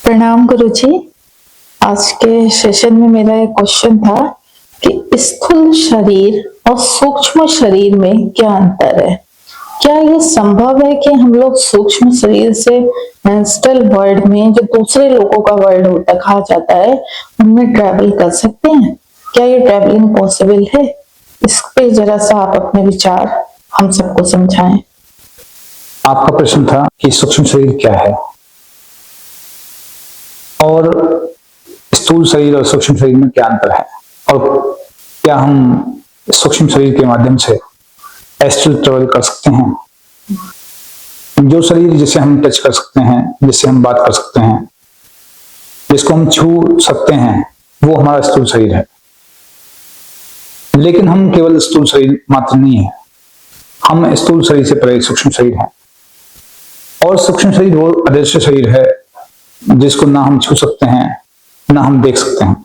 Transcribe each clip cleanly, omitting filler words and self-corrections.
प्रणाम गुरुजी। आज के सेशन में मेरा एक क्वेश्चन था कि स्थूल शरीर और सूक्ष्म शरीर में क्या अंतर है। क्या ये संभव है कि हम लोग सूक्ष्म शरीर से मेंस्ट्रुअल वर्ल्ड में जो दूसरे लोगों का वर्ल्ड होता कहा जाता है उनमें ट्रैवल कर सकते हैं? क्या ये ट्रैवलिंग पॉसिबल है? इस पे जरा सा आप अपने विचार हम सबको समझाएं। आपका प्रश्न था कि सूक्ष्म शरीर क्या है और स्थूल शरीर और सूक्ष्म शरीर में क्या अंतर है, और क्या हम सूक्ष्म शरीर के माध्यम से एस्ट्रल ट्रेवल कर सकते हैं। जो शरीर जिसे हम टच कर सकते हैं, जिससे हम बात कर सकते हैं, जिसको हम छू सकते हैं, वो हमारा स्थूल शरीर है। लेकिन हम केवल स्थूल शरीर मात्र नहीं है, हम स्थूल शरीर से परे सूक्ष्म शरीर है। और सूक्ष्म शरीर वो अदृश्य शरीर है जिसको ना हम छू सकते हैं ना हम देख सकते हैं।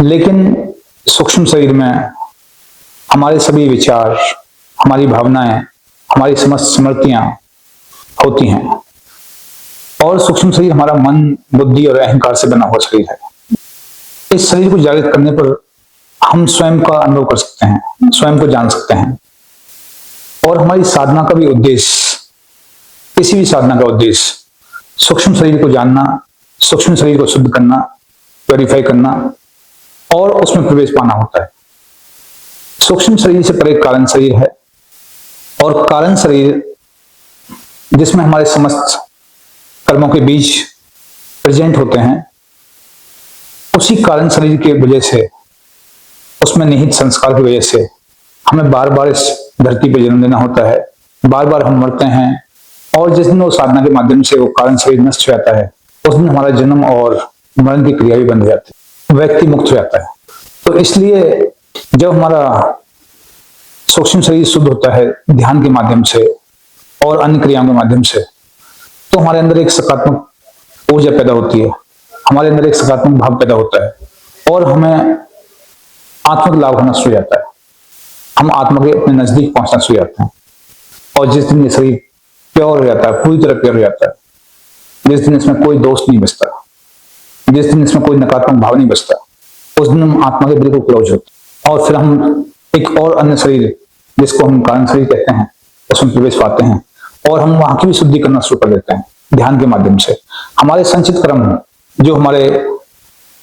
लेकिन सूक्ष्म शरीर में हमारे सभी विचार, हमारी भावनाएं, हमारी समस्त स्मृतियां होती हैं। और सूक्ष्म शरीर हमारा मन, बुद्धि और अहंकार से बना हुआ शरीर है। इस शरीर को जागृत करने पर हम स्वयं का अनुभव कर सकते हैं, स्वयं को जान सकते हैं। और हमारी साधना का भी उद्देश्य, किसी भी साधना का उद्देश्य सूक्ष्म शरीर को जानना, सूक्ष्म शरीर को शुद्ध करना, प्योरीफाई करना और उसमें प्रवेश पाना होता है। सूक्ष्म शरीर से परे कारण शरीर है, और कारण शरीर जिसमें हमारे समस्त कर्मों के बीज प्रेजेंट होते हैं, उसी कारण शरीर के वजह से, उसमें निहित संस्कार की वजह से हमें बार बार इस धरती पर जन्म लेना होता है। बार बार हम मरते हैं, और जिस दिन वो साधना के माध्यम से वो कारण शरीर नष्ट हो जाता है, उस दिन हमारा जन्म और मरण की क्रिया भी बंद हो जाती है, व्यक्ति मुक्त हो जाता है। तो इसलिए जब हमारा सूक्ष्म शरीर शुद्ध होता है ध्यान के माध्यम से और अन्य क्रियाओं के माध्यम से, तो हमारे अंदर एक सकारात्मक ऊर्जा पैदा होती है, हमारे अंदर एक सकारात्मक भाव पैदा होता है, और हमें आत्मिक लाभ होना शुरू हो जाता है। हम आत्मा के अपने नजदीक पहुंचना शुरू हो जाते हैं। और जिस दिन ये शरीर प्योर हो जाता है, पूरी तरह प्योर हो जाता है, जिस दिन इसमें कोई दोष नहीं बचता, जिस दिन इसमें कोई नकारात्मक भाव नहीं बचता, उस दिन हम आत्मा के बिल्कुल क्लोज होते हैं। और फिर हम एक और अन्य शरीर, जिसको हम कारण शरीर कहते हैं, उसमें प्रवेश पाते हैं, और हम वहां की भी शुद्धि करना शुरू कर देते हैं ध्यान के माध्यम से। हमारे संचित कर्म, जो हमारे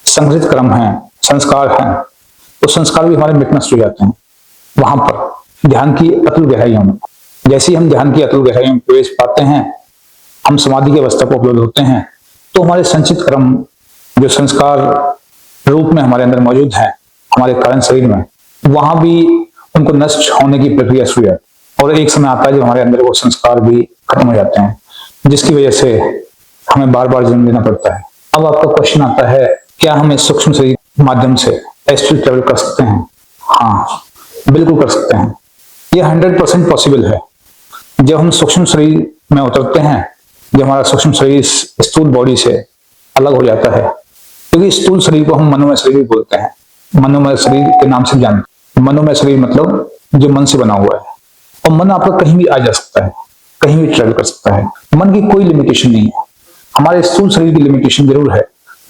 संग्रहित कर्म हैं, संस्कार हैं, तो संस्कार भी हमारे मिटना शुरू हो जाते हैं वहां पर ध्यान की अतुल गहराइयों में। जैसे ही हम ध्यान की अतुल गहराइयों में प्रवेश पाते हैं, हम समाधि की अवस्था को उपलब्ध होते हैं, तो हमारे संचित कर्म जो संस्कार रूप में हमारे अंदर मौजूद है, हमारे कारण शरीर में, वहां भी उनको नष्ट होने की प्रक्रिया शुरू है। और एक समय आता है जब हमारे अंदर वो संस्कार भी खत्म हो जाते हैं, जिसकी वजह से हमें बार बार जन्म लेना पड़ता है। अब आपका क्वेश्चन आता है, क्या हम इस सूक्ष्म शरीर के माध्यम से एस्ट्रल ट्रेवल कर सकते हैं? हाँ, बिल्कुल कर सकते हैं। यह 100% पॉसिबल है। जब हम सूक्ष्म शरीर में उतरते हैं, जब हमारा सूक्ष्म शरीर स्थूल बॉडी से अलग हो जाता है, क्योंकि स्थूल शरीर को हम मनोमय शरीर भी बोलते हैं, मनोमय शरीर के नाम से जानते हैं। मनोमय शरीर मतलब जो मन से बना हुआ है, और मन आपका कहीं भी आ जा सकता है, कहीं भी ट्रेवल कर सकता है। मन की कोई लिमिटेशन नहीं है। हमारे स्थूल शरीर की लिमिटेशन जरूर है,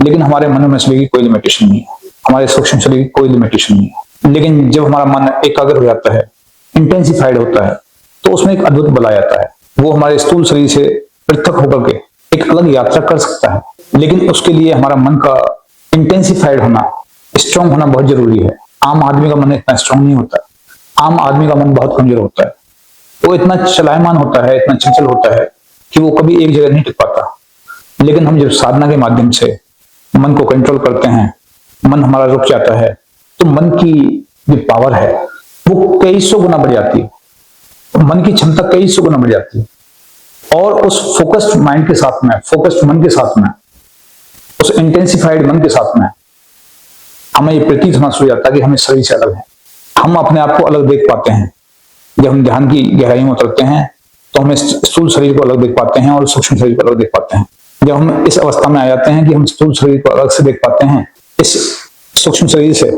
लेकिन हमारे मनोमय शरीर की कोई लिमिटेशन नहीं है, हमारे सूक्ष्म शरीर की कोई लिमिटेशन नहीं है। लेकिन जब हमारा मन एकाग्र हो जाता है, इंटेंसिफाइड होता है, तो उसमें एक अद्भुत बल आ जाता है। वो हमारे स्थूल शरीर से पृथक होकर के एक अलग यात्रा कर सकता है। लेकिन उसके लिए हमारा मन का इंटेंसिफाइड होना, स्ट्रांग होना बहुत जरूरी है। आम आदमी का मन इतना स्ट्रांग नहीं होता। आम आदमी का मन बहुत कमजोर होता है। वो इतना चलायमान होता है, इतना चंचल होता है कि वो कभी एक जगह नहीं टिक पाता। लेकिन हम जब साधना के माध्यम से मन को कंट्रोल करते हैं, मन हमारा रुक जाता है, तो मन की जो पावर है वो कई सौ गुना बढ़ जाती है। मन की क्षमता कई सौ गुना बढ़ जाती है। और उस फोकस्ड माइंड के साथ में, फोकस्ड मन के साथ में, उस इंटेंसिफाइड मन के साथ में हमें ये प्रतीत होना शुरू हो जाता है कि हम इस शरीर से अलग हैं। हम अपने आप को अलग देख पाते हैं। जब हम ध्यान की गहराई में उतरते हैं, तो हम स्थूल शरीर को अलग देख पाते हैं और सूक्ष्म शरीर को अलग देख पाते हैं। जब हम इस अवस्था में आ जाते हैं कि हम स्थूल शरीर को अलग से देख पाते हैं इस सूक्ष्म शरीर से,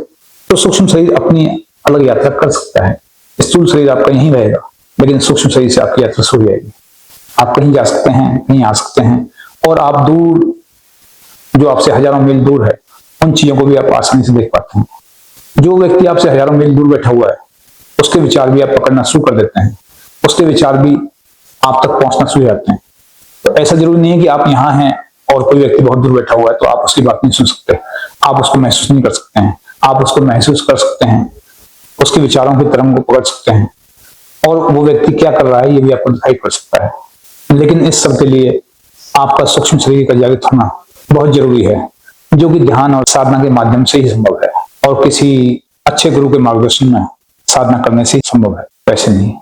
तो सूक्ष्म शरीर अपनी अलग यात्रा कर सकता है। स्थूल शरीर आपका यहीं रहेगा, लेकिन सूक्ष्म शरीर से आपकी यात्रा शुरू हो जाएगी। आप कहीं जा सकते हैं, कहीं आ सकते हैं, और आप दूर, जो आपसे हजारों मील दूर है, उन चीजों को भी आप आसानी से देख पाते हैं। जो व्यक्ति आपसे हजारों मील दूर बैठा हुआ है, उसके विचार भी आप पकड़ना शुरू कर देते हैं, उसके विचार भी आप तक पहुंचना शुरू हो जाते हैं। तो ऐसा जरूरी नहीं है कि आप यहाँ हैं और कोई व्यक्ति बहुत दूर बैठा हुआ है तो आप उसकी बात नहीं सुन सकते। आप उसको महसूस नहीं कर सकते हैं, आप उसको महसूस कर सकते हैं, उसके विचारों की तरंग को पकड़ सकते हैं, और वो व्यक्ति क्या कर रहा है ये भी आपको दिखाई पड़ सकता है। लेकिन इस सब के लिए आपका सूक्ष्म शरीर का जागृत होना बहुत जरूरी है, जो कि ध्यान और साधना के माध्यम से ही संभव है, और किसी अच्छे गुरु के मार्गदर्शन में साधना करने से ही संभव है, वैसे नहीं।